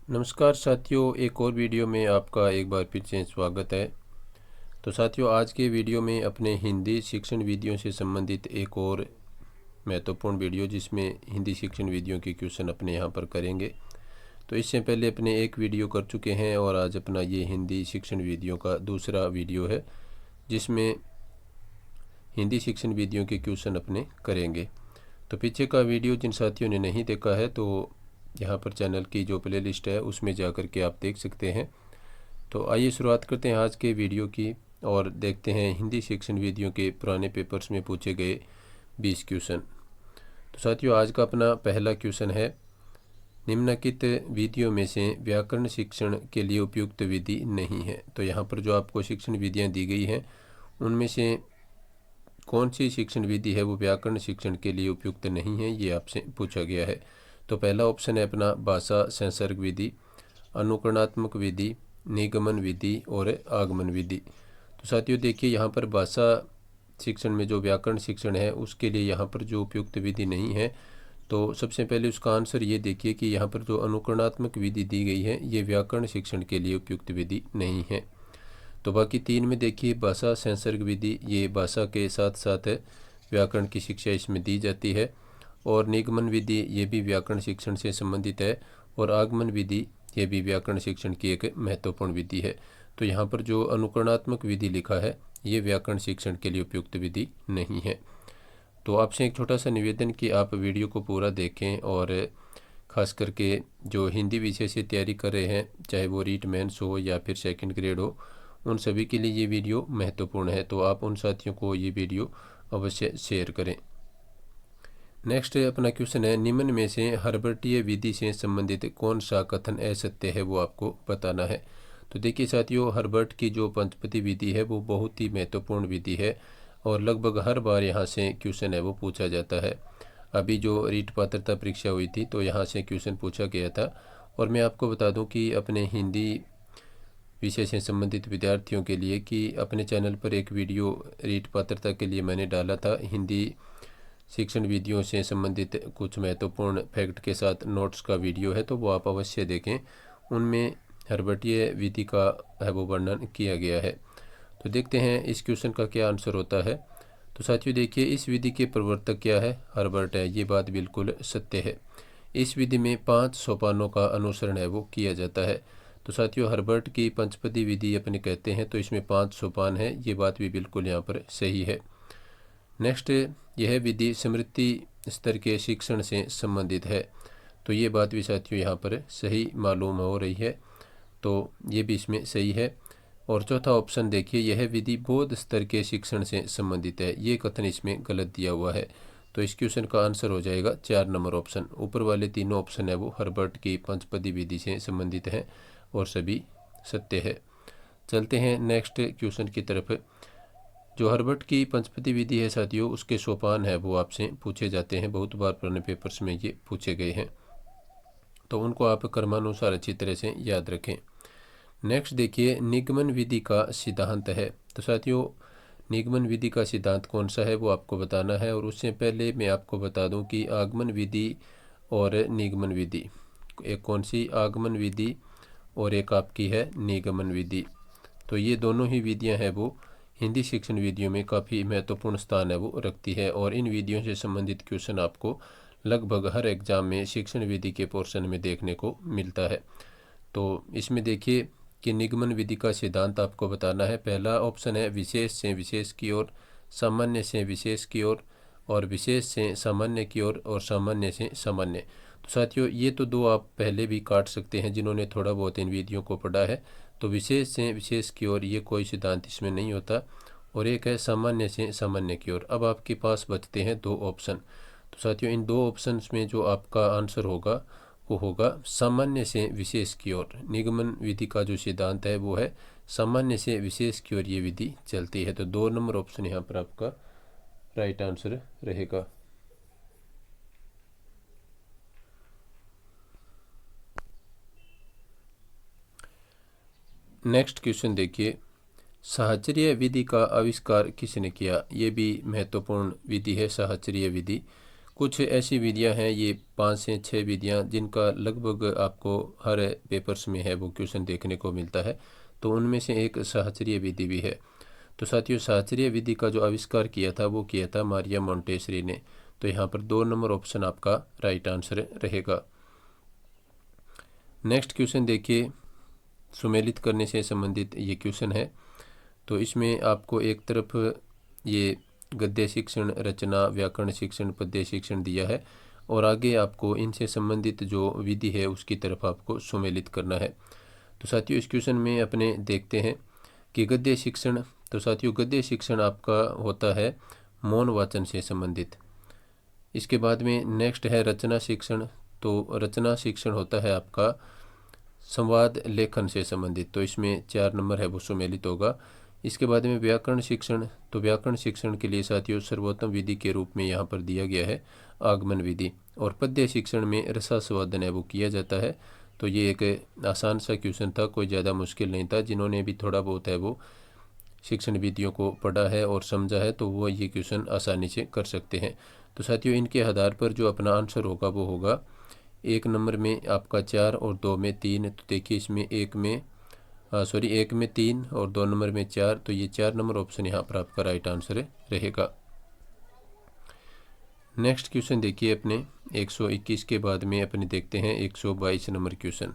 नमस्कार साथियों, एक और वीडियो में आपका एक बार फिर से स्वागत है। तो साथियों, आज के वीडियो में अपने हिंदी शिक्षण विधियों से संबंधित एक और महत्वपूर्ण वीडियो जिसमें हिंदी शिक्षण विधियों के क्वेश्चन अपने यहाँ पर करेंगे। तो इससे पहले अपने एक वीडियो कर चुके हैं और आज अपना ये हिंदी शिक्षण विधियों का दूसरा वीडियो है जिसमें हिंदी शिक्षण विधियों के क्वेश्चन अपने करेंगे। तो पीछे का वीडियो जिन साथियों ने नहीं देखा है तो यहाँ पर चैनल की जो प्लेलिस्ट है उसमें जा कर के आप देख सकते हैं। तो आइए शुरुआत करते हैं आज के वीडियो की और देखते हैं हिंदी शिक्षण विधियों के पुराने पेपर्स में पूछे गए 20 क्वेश्चन। तो साथियों, आज का अपना पहला क्वेश्चन है, निम्नलिखित विधियों में से व्याकरण शिक्षण के लिए उपयुक्त विधि नहीं है। तो यहाँ पर जो आपको शिक्षण विधियाँ दी गई हैं उनमें से कौन सी शिक्षण विधि है वो व्याकरण शिक्षण के लिए उपयुक्त नहीं है, ये आपसे पूछा गया है। तो पहला ऑप्शन है अपना भाषा संसर्ग विधि, अनुकरणात्मक विधि, निगमन विधि और आगमन विधि। तो साथियों देखिए, यहाँ पर भाषा शिक्षण में जो व्याकरण शिक्षण है उसके लिए यहाँ पर जो उपयुक्त विधि नहीं है, तो सबसे पहले उसका आंसर ये देखिए कि यहाँ पर जो अनुकरणात्मक विधि दी गई है ये व्याकरण शिक्षण के लिए उपयुक्त विधि नहीं है। तो बाकी तीन में देखिए, भाषा संसर्ग विधि ये भाषा के साथ साथ व्याकरण की शिक्षा इसमें दी जाती है, और निगमन विधि ये भी व्याकरण शिक्षण से संबंधित है, और आगमन विधि ये भी व्याकरण शिक्षण की एक महत्वपूर्ण विधि है। तो यहाँ पर जो अनुकरणात्मक विधि लिखा है ये व्याकरण शिक्षण के लिए उपयुक्त विधि नहीं है। तो आपसे एक छोटा सा निवेदन कि आप वीडियो को पूरा देखें, और ख़ास करके जो हिंदी विषय से तैयारी कर रहे हैं, चाहे वो रीट मेंस हो या फिर सेकंड ग्रेड हो, उन सभी के लिए ये वीडियो महत्वपूर्ण है। तो आप उन साथियों को ये वीडियो अवश्य शेयर करें। नेक्स्ट अपना क्वेश्चन है, निम्न में से हर्बर्टीय विधि से संबंधित कौन सा कथन असत्य है वो आपको बताना है। तो देखिए साथियों, हर्बर्ट की जो पंचपदी विधि है वो बहुत ही महत्वपूर्ण विधि है और लगभग हर बार यहाँ से क्वेश्चन है वो पूछा जाता है। अभी जो रीट पात्रता परीक्षा हुई थी तो यहाँ से क्वेश्चन पूछा गया था। और मैं आपको बता दूं कि अपने हिंदी विषय से संबंधित विद्यार्थियों के लिए कि अपने चैनल पर एक वीडियो रीट पात्रता के लिए मैंने डाला था, हिंदी शिक्षण विधियों से संबंधित कुछ महत्वपूर्ण फैक्ट के साथ नोट्स का वीडियो है, तो वो आप अवश्य देखें। उनमें हर्बर्टीय विधि का है वो वर्णन किया गया है। तो देखते हैं इस क्वेश्चन का क्या आंसर होता है। तो साथियों देखिए, इस विधि के प्रवर्तक क्या है, हर्बर्ट है, ये बात बिल्कुल सत्य है। इस विधि में 5 सोपानों का अनुसरण है वो किया जाता है। तो साथियों, हर्बर्ट की पंचपदी विधि अपने कहते हैं तो इसमें 5 सोपान है, ये बात भी बिल्कुल यहाँ पर सही है। नेक्स्ट, यह विधि स्मृति स्तर के शिक्षण से संबंधित है, तो ये बात भी साथियों यहाँ पर सही मालूम हो रही है, तो ये भी इसमें सही है। और चौथा ऑप्शन देखिए, यह विधि बौद्ध स्तर के शिक्षण से संबंधित है, ये कथन इसमें गलत दिया हुआ है। तो इस क्वेश्चन का आंसर हो जाएगा 4 नंबर ऑप्शन। ऊपर वाले तीनों ऑप्शन है वो हर्बर्ट की पंचपदी विधि से संबंधित हैं और सभी सत्य है। चलते हैं नेक्स्ट क्वेश्चन की तरफ। जो हर्बर्ट की पंचपदी विधि है साथियों, उसके सोपान है वो आपसे पूछे जाते हैं, बहुत बार पुराने पेपर्स में ये पूछे गए हैं, तो उनको आप क्रमानुसार अच्छी तरह से याद रखें। नेक्स्ट देखिए, निगमन विधि का सिद्धांत है। तो साथियों, निगमन विधि का सिद्धांत कौन सा है वो आपको बताना है, और उससे पहले मैं आपको बता दूं कि आगमन विधि और निगमन विधि, एक कौन सी आगमन विधि और एक आपकी है निगमन विधि, तो ये दोनों ही विधियां हैं वो हिंदी शिक्षण विधियों में काफ़ी महत्वपूर्ण स्थान है वो रखती है, और इन विधियों से संबंधित क्वेश्चन आपको लगभग हर एग्जाम में शिक्षण विधि के पोर्शन में देखने को मिलता है। तो इसमें देखिए कि निगमन विधि का सिद्धांत आपको बताना है। पहला ऑप्शन है, विशेष से विशेष की ओर, सामान्य से विशेष की ओर, और विशेष से सामान्य की ओर, और सामान्य से सामान्य। तो साथियों, ये तो दो आप पहले भी काट सकते हैं जिन्होंने थोड़ा बहुत इन विधियों को पढ़ा है। तो विशेष से विशेष की ओर ये कोई सिद्धांत इसमें नहीं होता, और एक है सामान्य से सामान्य की ओर। अब आपके पास बचते हैं 2 ऑप्शन। तो साथियों, इन 2 ऑप्शंस में जो आपका आंसर होगा वो होगा सामान्य से विशेष की ओर। निगमन विधि का जो सिद्धांत है वो है सामान्य से विशेष की ओर ये विधि चलती है। तो 2 नंबर ऑप्शन यहाँ पर आपका राइट आंसर रहेगा। नेक्स्ट क्वेश्चन देखिए, साहचर्य विधि का आविष्कार किसने किया। ये भी महत्वपूर्ण विधि है साहचर्य विधि। कुछ ऐसी विधियां हैं, ये 5 से 6 विधियां जिनका लगभग आपको हर पेपर्स में है वो क्वेश्चन देखने को मिलता है। तो उनमें से एक सहचर्य विधि भी है। तो साथियों, सहचर्य विधि का जो आविष्कार किया था वो किया था मारिया मोंटेसरी ने। तो यहाँ पर 2 नंबर ऑप्शन आपका राइट आंसर रहेगा। नेक्स्ट क्वेश्चन देखिए, सुमेलित करने से संबंधित ये क्वेश्चन है। तो इसमें आपको एक तरफ ये गद्य शिक्षण, रचना, व्याकरण शिक्षण, पद्य शिक्षण दिया है और आगे आपको इनसे संबंधित जो विधि है उसकी तरफ आपको सुमेलित करना है। तो साथियों, इस क्वेश्चन में अपने देखते हैं कि गद्य शिक्षण, तो साथियों गद्य शिक्षण आपका होता है मौन वाचन से संबंधित। इसके बाद में नेक्स्ट है रचना शिक्षण। तो रचना शिक्षण होता है आपका संवाद लेखन से संबंधित। तो इसमें 4 नंबर है वो सुमेलित होगा। इसके बाद में व्याकरण शिक्षण, तो व्याकरण शिक्षण के लिए साथियों सर्वोत्तम विधि के रूप में यहाँ पर दिया गया है आगमन विधि। और पद्य शिक्षण में रसास्वादन है वो किया जाता है। तो ये एक आसान सा क्वेश्चन था, कोई ज़्यादा मुश्किल नहीं था। जिन्होंने भी थोड़ा बहुत है वो शिक्षण विधियों को पढ़ा है और समझा है तो वो ये क्वेश्चन आसानी से कर सकते हैं। तो साथियों, इनके आधार पर जो अपना आंसर होगा वो होगा 1 नंबर में आपका 4 और 2 में 3। तो देखिए इसमें 1 में 3 और 2 नंबर में 4। तो ये 4 नंबर ऑप्शन यहाँ पर आपका राइट आंसर रहेगा। नेक्स्ट क्वेश्चन देखिए अपने 121 के बाद में अपने देखते हैं 122 नंबर क्वेश्चन।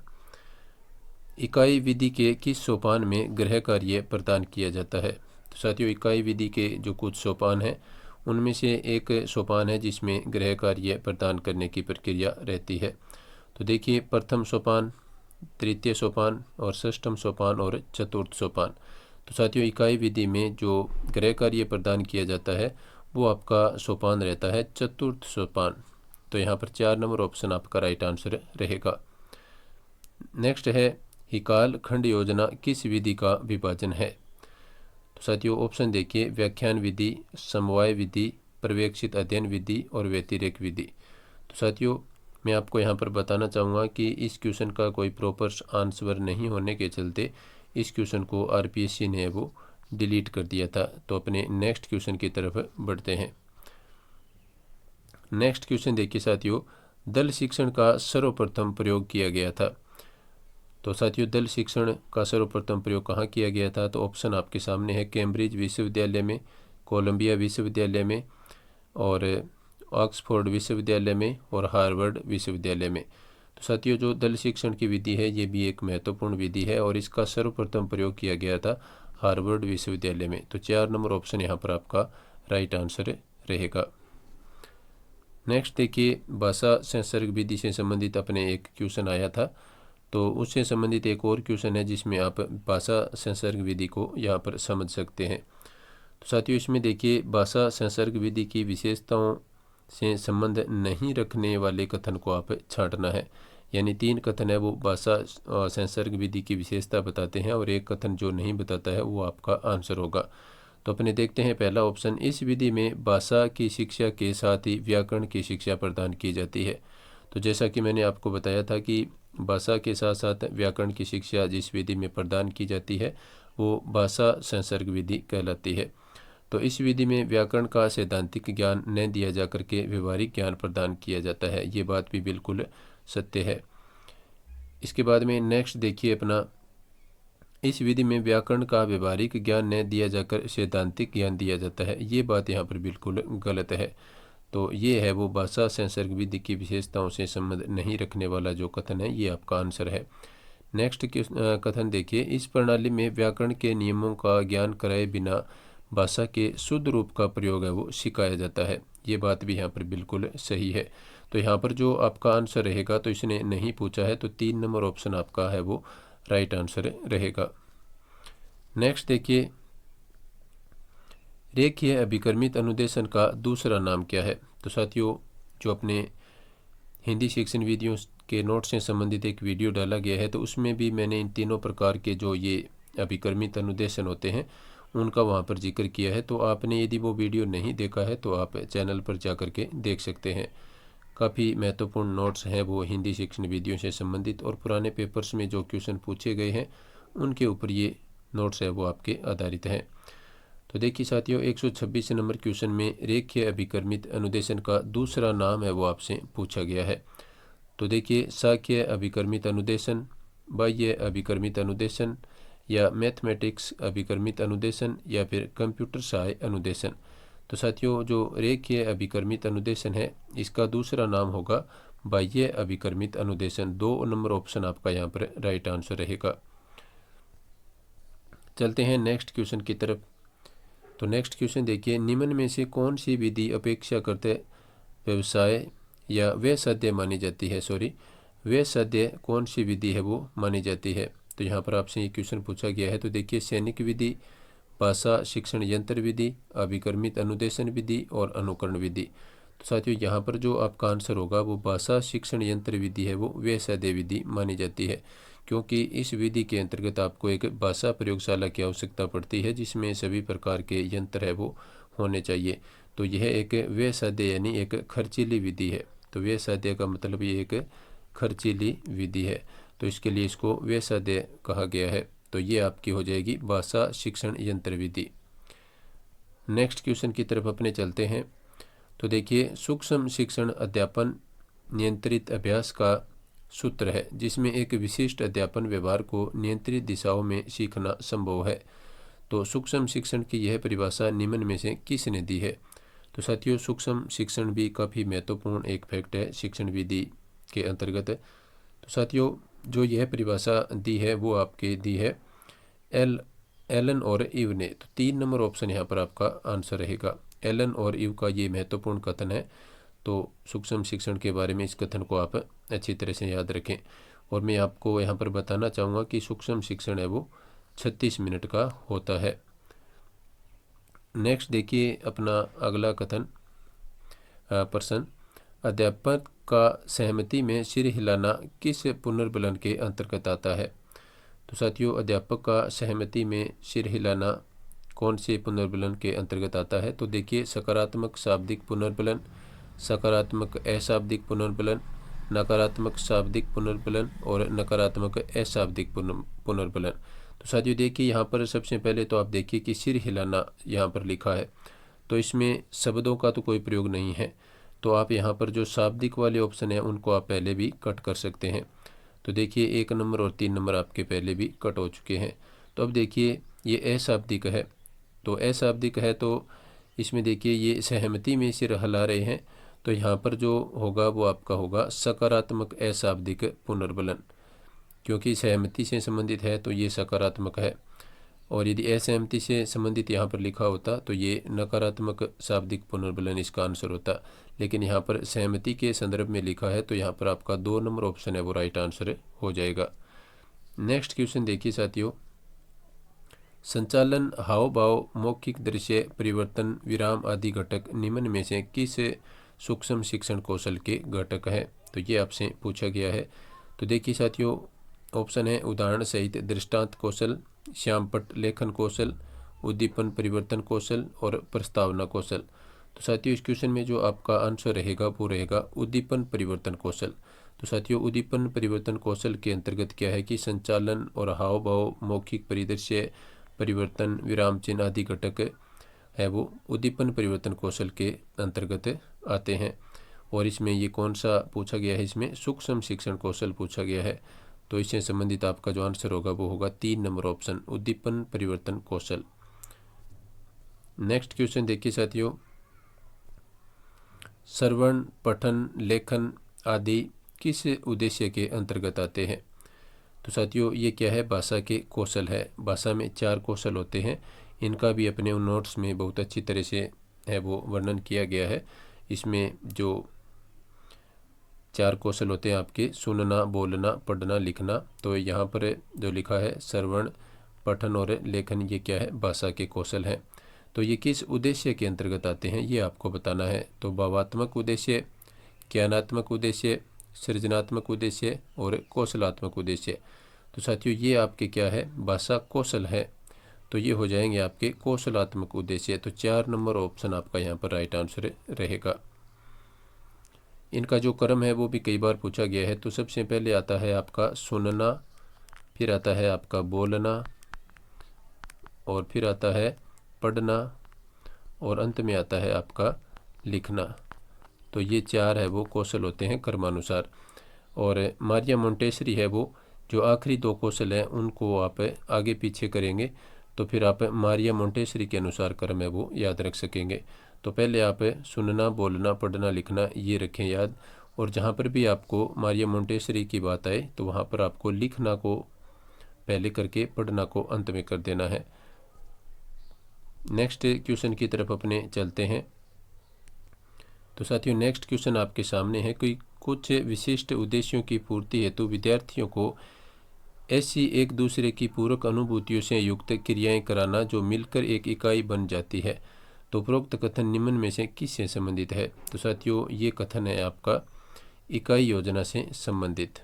इकाई विधि के किस सोपान में गृह कार्य प्रदान किया जाता है? तो साथियों, इकाई विधि के जो कुछ सोपान हैं उनमें से एक सोपान है जिसमें गृह कार्य प्रदान करने की प्रक्रिया रहती है। तो देखिए प्रथम सोपान, तृतीय सोपान और षष्ठम सोपान और चतुर्थ सोपान। तो साथियों, इकाई विधि में जो गृह कार्य प्रदान किया जाता है वो आपका सोपान रहता है चतुर्थ सोपान। तो यहाँ पर 4 नंबर ऑप्शन आपका राइट आंसर रहेगा। नेक्स्ट है हिकाल खंड योजना किस विधि का विभाजन है? तो साथियों ऑप्शन देखिए, व्याख्यान विधि, समवाय विधि, पर्यवेक्षित अध्ययन विधि और व्यतिरेक विधि। तो साथियों, मैं आपको यहाँ पर बताना चाहूँगा कि इस क्वेश्चन का कोई प्रॉपर आंसर नहीं होने के चलते इस क्वेश्चन को आरपीएससी ने वो डिलीट कर दिया था। तो अपने नेक्स्ट क्वेश्चन की तरफ बढ़ते हैं। नेक्स्ट क्वेश्चन देखिए साथियों, दल शिक्षण का सर्वप्रथम प्रयोग किया गया था। तो साथियों, दल शिक्षण का सर्वप्रथम प्रयोग कहाँ किया गया था? तो ऑप्शन आपके सामने है, कैम्ब्रिज विश्वविद्यालय में, कोलंबिया विश्वविद्यालय में और ऑक्सफोर्ड विश्वविद्यालय में और हार्वर्ड विश्वविद्यालय में। तो साथियों, जो दल शिक्षण की विधि है ये भी एक महत्वपूर्ण विधि है और इसका सर्वप्रथम प्रयोग किया गया था हार्वर्ड विश्वविद्यालय में। तो 4 नंबर ऑप्शन यहाँ पर आपका राइट आंसर रहेगा। नेक्स्ट देखिए, भाषा संसर्ग विधि से संबंधित अपने एक क्वेश्चन आया था। तो उससे संबंधित एक और क्वेश्चन है जिसमें आप भाषा संसर्ग विधि को यहाँ पर समझ सकते हैं। तो साथियों, इसमें देखिए भाषा संसर्ग विधि की विशेषताओं से संबंध नहीं रखने वाले कथन को आप छांटना है। यानी 3 कथन है वो भाषा संसर्ग विधि की विशेषता बताते हैं और एक कथन जो नहीं बताता है वो आपका आंसर होगा। तो अपने देखते हैं पहला ऑप्शन, इस विधि में भाषा की शिक्षा के साथ ही व्याकरण की शिक्षा प्रदान की जाती है। तो जैसा कि मैंने आपको बताया था कि भाषा के साथ साथ व्याकरण की शिक्षा जिस विधि में प्रदान की जाती है वो भाषा संसर्ग विधि कहलाती है। तो इस विधि में व्याकरण का सैद्धांतिक ज्ञान न दिया जा करके व्यवहारिक ज्ञान प्रदान किया जाता है। ये बात भी बिल्कुल सत्य है। इसके बाद में नेक्स्ट देखिए अपना, इस विधि में व्याकरण का व्यवहारिक ज्ञान न दिया जाकर सैद्धांतिक ज्ञान दिया जाता है। ये बात यहाँ पर बिल्कुल गलत है। तो ये है वो भाषा संसर्ग विधि की विशेषताओं से संबंध नहीं रखने वाला जो कथन है ये आपका आंसर है। नेक्स्ट कथन देखिए, इस प्रणाली में व्याकरण के नियमों का ज्ञान कराए बिना भाषा के शुद्ध रूप का प्रयोग है वो सिखाया जाता है। ये बात भी यहाँ पर बिल्कुल सही है। तो यहाँ पर जो आपका आंसर रहेगा, तो इसने नहीं पूछा है तो 3 नंबर ऑप्शन आपका है वो राइट आंसर रहेगा। नेक्स्ट देखिए, रेखीय अभिकर्मित अनुदेशन का दूसरा नाम क्या है? तो साथियों, जो अपने हिंदी शिक्षण विधियों के नोट से संबंधित एक वीडियो डाला गया है तो उसमें भी मैंने इन तीनों प्रकार के जो ये अभिकर्मित अनुदेशन होते हैं उनका वहाँ पर जिक्र किया है। तो आपने यदि वो वीडियो नहीं देखा है तो आप चैनल पर जा कर के देख सकते हैं। काफ़ी महत्वपूर्ण नोट्स हैं वो हिंदी शिक्षण विधियों से संबंधित और पुराने पेपर्स में जो क्वेश्चन पूछे गए हैं उनके ऊपर ये नोट्स है वो आपके आधारित हैं। तो देखिए साथियों 126 नंबर क्वेश्चन में रेखीय अभिकर्मित अनुदेशन का दूसरा नाम है वो आपसे पूछा गया है। तो देखिए सांख्यिक अभिकर्मित अनुदेशन, बाह्य अभिकर्मित अनुदेशन या मैथमेटिक्स अभिकर्मित अनुदेशन या फिर कंप्यूटर सहायक अनुदेशन। तो साथियों जो रेखीय अभिकर्मित अनुदेशन है इसका दूसरा नाम होगा बाह्य अभिकर्मित अनुदेशन। 2 नंबर ऑप्शन आपका यहाँ पर राइट आंसर रहेगा। चलते हैं नेक्स्ट क्वेश्चन की तरफ। तो नेक्स्ट क्वेश्चन देखिए, निम्न में से कौन सी विधि अपेक्षाकृत व्यवसाय या व्यवसाय मानी जाती है, व्यवसाय कौन सी विधि है वो मानी जाती है। तो यहाँ पर आपसे ये क्वेश्चन पूछा गया है। तो देखिए सैनिक विधि, भाषा शिक्षण यंत्र विधि, अभिकर्मित अनुदेशन विधि और अनुकरण विधि। तो साथियों यहाँ पर जो आपका आंसर होगा वो भाषा शिक्षण यंत्र विधि है वो व्यवसाय विधि मानी जाती है, क्योंकि इस विधि के अंतर्गत आपको एक भाषा प्रयोगशाला की आवश्यकता पड़ती है जिसमें सभी प्रकार के यंत्र है वो होने चाहिए। तो यह एक व्यवसाय यानी एक खर्चीली विधि है। तो व्यवसाय का मतलब ये एक खर्चीली विधि है, तो इसके लिए इसको व्यवसाय कहा गया है। तो ये आपकी हो जाएगी भाषा शिक्षण यंत्र विधि। नेक्स्ट क्वेश्चन की तरफ अपने चलते हैं। तो देखिए सूक्ष्म शिक्षण अध्यापन नियंत्रित अभ्यास का सूत्र है जिसमें एक विशिष्ट अध्यापन व्यवहार को नियंत्रित दिशाओं में सीखना संभव है। तो सूक्ष्म शिक्षण की यह परिभाषा निम्न में से किसने दी है। तो साथियों सूक्ष्म शिक्षण भी काफ़ी महत्वपूर्ण एक फैक्ट है शिक्षण विधि के अंतर्गत। तो साथियों जो यह परिभाषा दी है वो आपके दी है एलन और इव ने। तो 3 नंबर ऑप्शन यहाँ पर आपका आंसर रहेगा। एलन और इव का ये महत्वपूर्ण कथन है। तो सूक्ष्म शिक्षण के बारे में इस कथन को आप अच्छी तरह से याद रखें। और मैं आपको यहाँ पर बताना चाहूँगा कि सूक्ष्म शिक्षण है वो 36 मिनट का होता है। नेक्स्ट देखिए अपना अगला कथन प्रश्न, अध्यापक का सहमति में सिर हिलाना किस पुनर्बलन के अंतर्गत आता है। तो साथियों अध्यापक का सहमति में सिर हिलाना कौन से पुनर्बलन के अंतर्गत आता है। तो देखिए सकारात्मक शाब्दिक पुनर्बलन, सकारात्मक अशाब्दिक पुनर्बलन, नकारात्मक शाब्दिक पुनर्बलन और नकारात्मक अशाब्दिक पुनर्बलन। तो साथियों देखिए यहाँ पर सबसे पहले तो आप देखिए कि सिर हिलाना यहाँ पर लिखा है, तो इसमें शब्दों का तो कोई प्रयोग नहीं है। तो आप यहाँ पर जो शाब्दिक वाले ऑप्शन हैं उनको आप पहले भी कट कर सकते हैं। तो देखिए 1 नंबर और 3 नंबर आपके पहले भी कट हो चुके हैं। तो अब देखिए ये अशाब्दिक है। तो अशाब्दिक है तो इसमें देखिए ये सहमति में सिर हिला रहे हैं, तो यहाँ पर जो होगा वो आपका होगा सकारात्मक अशाब्दिक पुनर्बलन, क्योंकि सहमति से संबंधित है तो ये सकारात्मक है। और यदि असहमति से संबंधित यहाँ पर लिखा होता तो ये नकारात्मक शाब्दिक पुनर्बलन इसका आंसर होता। लेकिन यहाँ पर सहमति के संदर्भ में लिखा है तो यहाँ पर आपका 2 नंबर ऑप्शन है वो राइट आंसर हो जाएगा। नेक्स्ट क्वेश्चन देखिए साथियों, संचालन, हाव भाव, मौखिक दृश्य परिवर्तन, विराम आदि घटक निम्न में से किस सूक्ष्म शिक्षण कौशल के घटक हैं। तो ये आपसे पूछा गया है। तो देखिए साथियों ऑप्शन है उदाहरण सहित दृष्टांत कौशल, श्यामपट्ट लेखन कौशल, उद्दीपन परिवर्तन कौशल और प्रस्तावना कौशल। तो साथियों इस क्वेश्चन में जो आपका आंसर रहेगा वो रहेगा उद्दीपन परिवर्तन कौशल। तो साथियों उद्दीपन परिवर्तन कौशल के अंतर्गत क्या है कि संचालन और हाव भाव, मौखिक परिदृश्य परिवर्तन, विराम चिन्ह आदि घटक है वो उद्दीपन परिवर्तन कौशल के अंतर्गत आते हैं। और इसमें ये कौन सा पूछा गया है, इसमें सूक्ष्म शिक्षण कौशल पूछा गया है। तो इससे संबंधित आपका जो आंसर होगा वो होगा 3 नंबर ऑप्शन उद्दीपन परिवर्तन कौशल। नेक्स्ट क्वेश्चन देखिए साथियों, श्रवण, पठन, लेखन आदि किस उद्देश्य के अंतर्गत आते हैं। तो साथियों ये क्या है, भाषा के कौशल है। भाषा में 4 कौशल होते हैं, इनका भी अपने नोट्स में बहुत अच्छी तरह से है वो वर्णन किया गया है। इसमें जो 4 कौशल होते हैं आपके सुनना, बोलना, पढ़ना, लिखना। तो यहाँ पर जो लिखा है श्रवण, पठन और लेखन ये क्या है, भाषा के कौशल हैं। तो ये किस उद्देश्य के अंतर्गत आते हैं ये आपको बताना है। तो भावात्मक उद्देश्य, ज्ञानात्मक उद्देश्य, सृजनात्मक उद्देश्य और कौशलात्मक उद्देश्य। तो साथियों ये आपके क्या है, भाषा कौशल है। तो ये हो जाएंगे आपके कौशलात्मक उद्देश्य। तो 4 नंबर ऑप्शन आपका यहाँ पर राइट आंसर रहेगा। इनका जो क्रम है वो भी कई बार पूछा गया है। तो सबसे पहले आता है आपका सुनना, फिर आता है आपका बोलना और फिर आता है पढ़ना और अंत में आता है आपका लिखना। तो ये 4 है वो कौशल होते हैं क्रमानुसार। और मारिया मोंटेसरी है वो जो आखिरी 2 कौशल हैं उनको आप आगे पीछे करेंगे तो फिर आप मारिया मोंटेसरी के अनुसार क्रम है वो याद रख सकेंगे। तो पहले आप सुनना, बोलना, पढ़ना, लिखना ये रखें याद। और जहाँ पर भी आपको मारिया मोंटेसरी की बात आए तो वहाँ पर आपको लिखना को पहले करके पढ़ना को अंत में कर देना है। नेक्स्ट क्वेश्चन की तरफ अपने चलते हैं। तो साथियों नेक्स्ट क्वेश्चन आपके सामने है कि कुछ विशिष्ट उद्देश्यों की पूर्ति हेतु विद्यार्थियों को ऐसी एक दूसरे की पूरक अनुभूतियों से युक्त क्रियाएं कराना जो मिलकर एक इकाई बन जाती है। तो उपरोक्त कथन निम्न में से किससे संबंधित है? तो साथियों ये कथन है आपका इकाई योजना से संबंधित।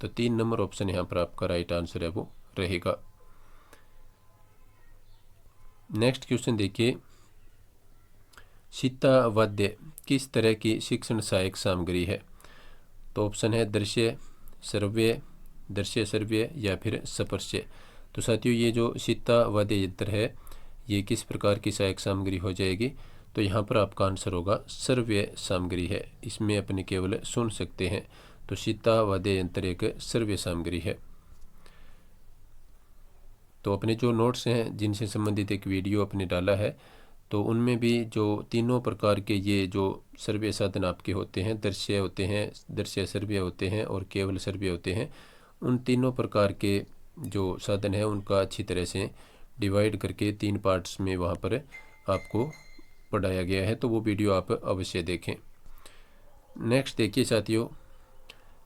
तो 3 नंबर ऑप्शन यहाँ पर आपका राइट आंसर है वो रहेगा। नेक्स्ट क्वेश्चन देखिए, सीता वाद्य किस तरह की शिक्षण सहायक सामग्री है? तो ऑप्शन है दृश्य श्रव्य या फिर स्पर्श्य। तो साथियों ये जो सीता वाद्य यंत्र है ये किस प्रकार की सहायक सामग्री हो जाएगी? तो यहाँ पर आपका आंसर होगा श्रव्य सामग्री है, इसमें अपने केवल सुन सकते हैं। तो सीता वाद्य यंत्र एक श्रव्य सामग्री है। तो अपने जो नोट्स हैं जिनसे संबंधित एक वीडियो अपने डाला है तो उनमें भी जो तीनों प्रकार के ये जो श्रव्य साधन आपके होते हैं, दृश्य होते हैं, दृश्य श्रव्य होते हैं और केवल श्रव्य होते हैं, उन तीनों प्रकार के जो साधन है उनका अच्छी तरह से डिवाइड करके 3 पार्ट्स में वहाँ पर आपको पढ़ाया गया है। तो वो वीडियो आप अवश्य देखें। नेक्स्ट देखिए साथियों,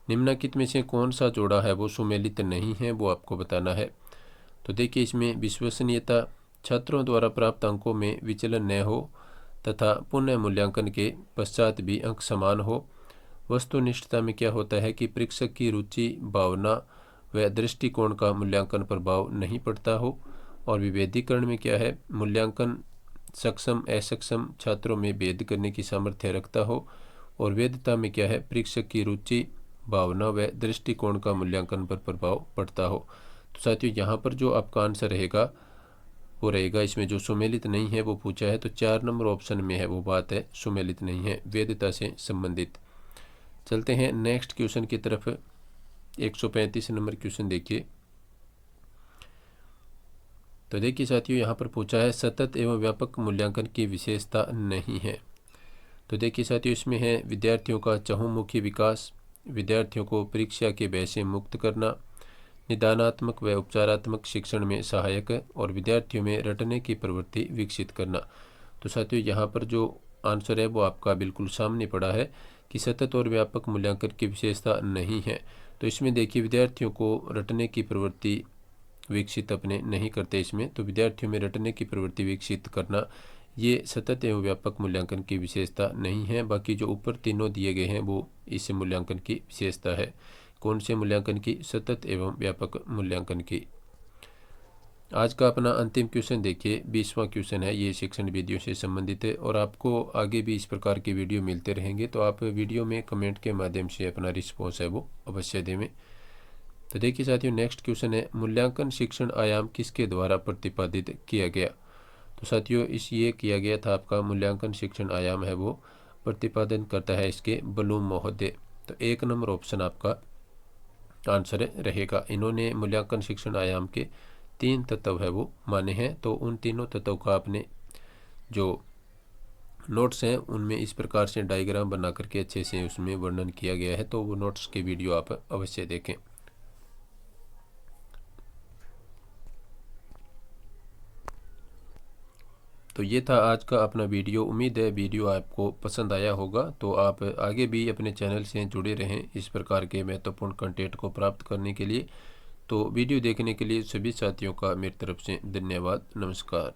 निम्नलिखित में से कौन सा जोड़ा है वो सुमेलित नहीं है वो आपको बताना है। तो देखिए इसमें विश्वसनीयता, छात्रों द्वारा प्राप्त अंकों में विचलन न हो तथा पुनः मूल्यांकन के पश्चात भी अंक समान हो। वस्तुनिष्ठता में क्या होता है कि परीक्षक की रुचि, भावना व दृष्टिकोण का मूल्यांकन प्रभाव नहीं पड़ता हो। और विभेदीकरण में क्या है, मूल्यांकन सक्षम असक्षम छात्रों में भेद करने की सामर्थ्य रखता हो। और वेदता में क्या है, परीक्षक की रुचि, भावना व दृष्टिकोण का मूल्यांकन पर प्रभाव पड़ता हो। तो साथियों यहाँ पर जो आपका आंसर रहेगा वो रहेगा, इसमें जो सुमेलित नहीं है वो पूछा है तो 4 नंबर ऑप्शन में है वो बात है सुमेलित नहीं है, वेदता से संबंधित। चलते हैं नेक्स्ट क्वेश्चन की तरफ। 135 नंबर क्वेश्चन देखिए। तो देखिए साथियों यहाँ पर पूछा है सतत एवं व्यापक मूल्यांकन की विशेषता नहीं है। तो देखिए साथियों इसमें है विद्यार्थियों का चहुमुखी विकास, विद्यार्थियों को परीक्षा के भय से मुक्त करना, निदानात्मक व उपचारात्मक शिक्षण में सहायक और विद्यार्थियों में रटने की प्रवृत्ति विकसित करना। तो साथियों यहाँ पर जो आंसर है वो आपका बिल्कुल सामने पड़ा है कि सतत और व्यापक मूल्यांकन की विशेषता नहीं है। तो इसमें देखिए विद्यार्थियों को रटने की प्रवृत्ति विकसित अपने नहीं करते इसमें, तो विद्यार्थियों में रटने की प्रवृत्ति विकसित करना ये सतत एवं व्यापक मूल्यांकन की विशेषता नहीं है। बाकी जो ऊपर तीनों दिए गए हैं वो इस मूल्यांकन की विशेषता है। कौन से मूल्यांकन की? सतत एवं व्यापक मूल्यांकन की। आज का अपना अंतिम क्वेश्चन देखिए, 20वां क्वेश्चन है, ये शिक्षण वीडियो से संबंधित है और आपको आगे भी इस प्रकार के वीडियो मिलते रहेंगे। तो आप वीडियो में कमेंट के माध्यम से अपना रिस्पॉन्स है वो अवश्य दें। तो देखिए साथियों नेक्स्ट क्वेश्चन है, मूल्यांकन शिक्षण आयाम किसके द्वारा प्रतिपादित किया गया? तो साथियों ये किया गया था आपका मूल्यांकन शिक्षण आयाम है वो प्रतिपादन करता है इसके ब्लूम महोदय। तो 1 नंबर ऑप्शन आपका आंसर रहेगा। इन्होंने मूल्यांकन शिक्षण आयाम के 3 तत्व है वो माने हैं। तो उन तीनों तत्वों का आपने जो नोट्स हैं उनमें इस प्रकार से डायग्राम बना करके अच्छे से उसमें वर्णन किया गया है। तो वो नोट्स के वीडियो आप अवश्य देखें। तो ये था आज का अपना वीडियो। उम्मीद है वीडियो आपको पसंद आया होगा। तो आप आगे भी अपने चैनल से जुड़े रहें इस प्रकार के महत्वपूर्ण कंटेंट को प्राप्त करने के लिए। तो वीडियो देखने के लिए सभी साथियों का मेरी तरफ से धन्यवाद। नमस्कार।